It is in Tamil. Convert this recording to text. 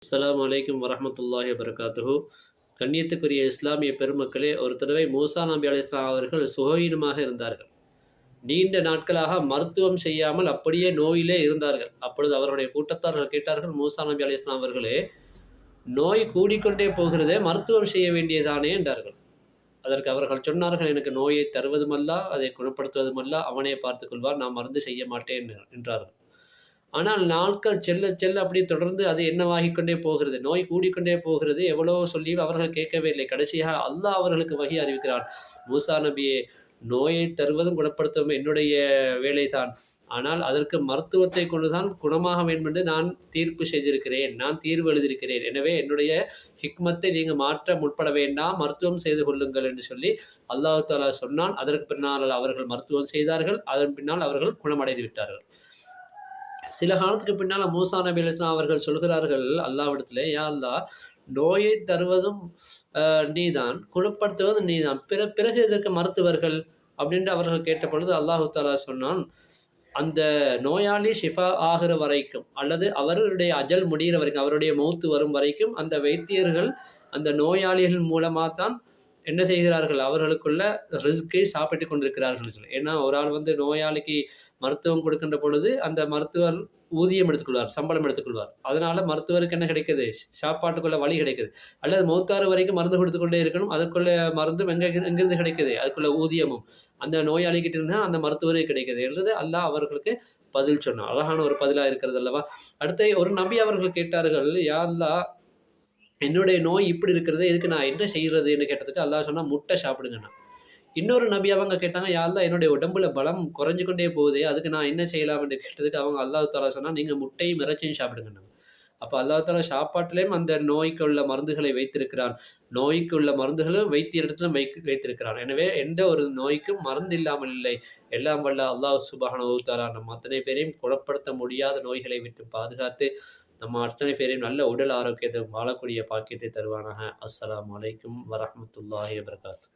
அஸ்ஸலாமு அலைக்கும் வரஹ்மத்துல்லாஹி வபரகாத்துஹு. கண்ணியத்துக்குரிய இஸ்லாமிய பெருமக்களே, ஒரு தடவை மூசா நபி அலைஹிஸ்ஸலாம் அவர்கள் சுகவீனமாக இருந்தார்கள். நீண்ட நாட்களாக மருத்துவம் செய்யாமல் அப்படியே நோயிலே இருந்தார்கள். அப்பொழுது அவருடைய கூட்டத்தார்கள் கேட்டார்கள், மூசா நபி அலைஹிஸ்ஸலாம் அவர்களே, நோய் கூடிக்கொண்டே போகிறதே, மருத்துவம் செய்ய வேண்டியதானே என்றார்கள். அதற்கு அவர்கள் சொன்னார்கள், எனக்கு நோயை தருவதும் அல்லாஹ், அதை குணப்படுத்துவதும் அல்லாஹ், அவனே பார்த்துக் கொள்வார், நான் மருந்து செய்ய மாட்டேன் என்றார்கள். ஆனால் நாட்கள் செல்ல செல்ல அப்படி தொடர்ந்து அது என்னவாகிக் கொண்டே போகிறது. நோய் கூடிக்கொண்டே போகிறது. எவ்வளவோ சொல்லியும் அவர்கள் கேட்கவே இல்லை. கடைசியாக அல்லாஹ் அவர்களுக்கு வஹி அறிவிக்கிறான். மூசா நபியே, நோயை தருவதும் குணப்படுத்துவதும் என்னுடைய வேலைதான். ஆனால் அதற்கு மருத்துவத்தை கொண்டுதான் குணமாக வேண்டும் என்று நான் தீர்ப்பு செய்திருக்கிறேன். நான் தீர்வு எழுதியிருக்கிறேன். எனவே என்னுடைய ஹிக்மத்தை நீங்க மாற்ற முற்பட வேண்டாம். மருத்துவம் செய்து கொள்ளுங்கள் என்று சொல்லி அல்லாஹ் தஆலா சொன்னான். அதற்கு பின்னால் அவர்கள் மருத்துவம் செய்தார்கள். அதன் பின்னால் அவர்கள் குணமடைந்து விட்டார்கள். சில காலத்துக்கு பின்னால மூசா நபி அலைஹிஸ்ஸலாம் அவர்கள் சொல்கிறார்கள் அல்லாஹ்விடத்திலே, யா அல்லாஹ், நோயை தருவதும் நீதான், குணப்படுத்துவதும் நீதான். பிறகு எதற்கு மருத்துவர்கள் அப்படின்னு அவர்கள் கேட்டபொழுது அல்லாஹ் தஆலா சொன்னான், அந்த நோயாளி ஷிஃபா ஆகிற வரைக்கும் அல்லது அவருடைய அஜல் முடிகிற வரைக்கும், அவருடைய மௌத்து வரும் வரைக்கும் அந்த வைத்தியர்கள் அந்த நோயாளிகள் மூலமா தான் என்ன செய்கிறார்கள், அவர்களுக்குள்ள ரிஸ்க்கை சாப்பிட்டுக் கொண்டிருக்கிறார்கள் சொல்லி. ஏன்னா ஒரு ஆள் வந்து நோயாளிக்கு மருத்துவம் கொடுக்கின்ற பொழுது அந்த மருத்துவர் ஊதியம் எடுத்துக்கொள்வார், சம்பளம் எடுத்துக்கொள்வார். அதனால மருத்துவருக்கு என்ன கிடைக்குது, சாப்பாட்டுக்குள்ள வழி கிடைக்குது. அல்லது மௌத்தாறு வரைக்கும் மருந்து கொடுத்து கொண்டே இருக்கணும். அதுக்குள்ள மருந்தும் எங்கிருந்து கிடைக்குது, அதுக்குள்ள ஊதியமும் அந்த நோயாளிகிட்ட இருந்தால் அந்த மருத்துவருக்கு கிடைக்குது என்றது அல்லாஹ் அவர்களுக்கு பதில் சொன்னான். அழகான ஒரு பதிலா இருக்கிறது அல்லவா. அடுத்து ஒரு நபி அவர்கள் கேட்டார்கள், யா அல்லாஹ், என்னுடைய நோய் இப்படி இருக்கிறது, இதுக்கு நான் என்ன செய்யறதுன்னு கேட்டதுக்கு அல்லாஹ் சொன்னா, முட்டை சாப்பிடுங்கண்ணா. இன்னொரு நபி அவங்க கேட்டாங்க, யா அல்லாஹ், என்னுடைய உடம்புல பலம் குறைஞ்சு கொண்டே போகுது, அதுக்கு நான் என்ன செய்யலாம் என்று கேட்டதுக்கு அவங்க அல்லாஹ் தஆலா சொன்னா, நீங்க முட்டையும் இறைச்சியும் சாப்பிடுங்கண்ணா. அப்போ அல்லாஹ் தஆலா சாப்பாட்டிலேயும் அந்த நோய்க்கு உள்ள மருந்துகளை வைத்திருக்கிறான். நோய்க்கு உள்ள மருந்துகளும் வைத்தியரிடத்திலும் வைத்திருக்கிறான். எனவே எந்த ஒரு நோய்க்கும் மருந்து இல்லாமல் இல்லை. எல்லாம் வல்ல அல்லாஹ் சுப்ஹானஹு வ தஆலா நம் அத்தனை பேரையும் குணப்படுத்த முடியாத நோய்களை விட்டு பாதுகாத்து நம்ம அத்தனை பேரையும் நல்ல உடல் ஆரோக்கியத்தை வாழக்கூடிய பாக்கியத்தை தருவானாக. அஸ்ஸலாமு அலைக்கும் வரஹ்மத்துல்லாஹி வபரகாத்துஹு.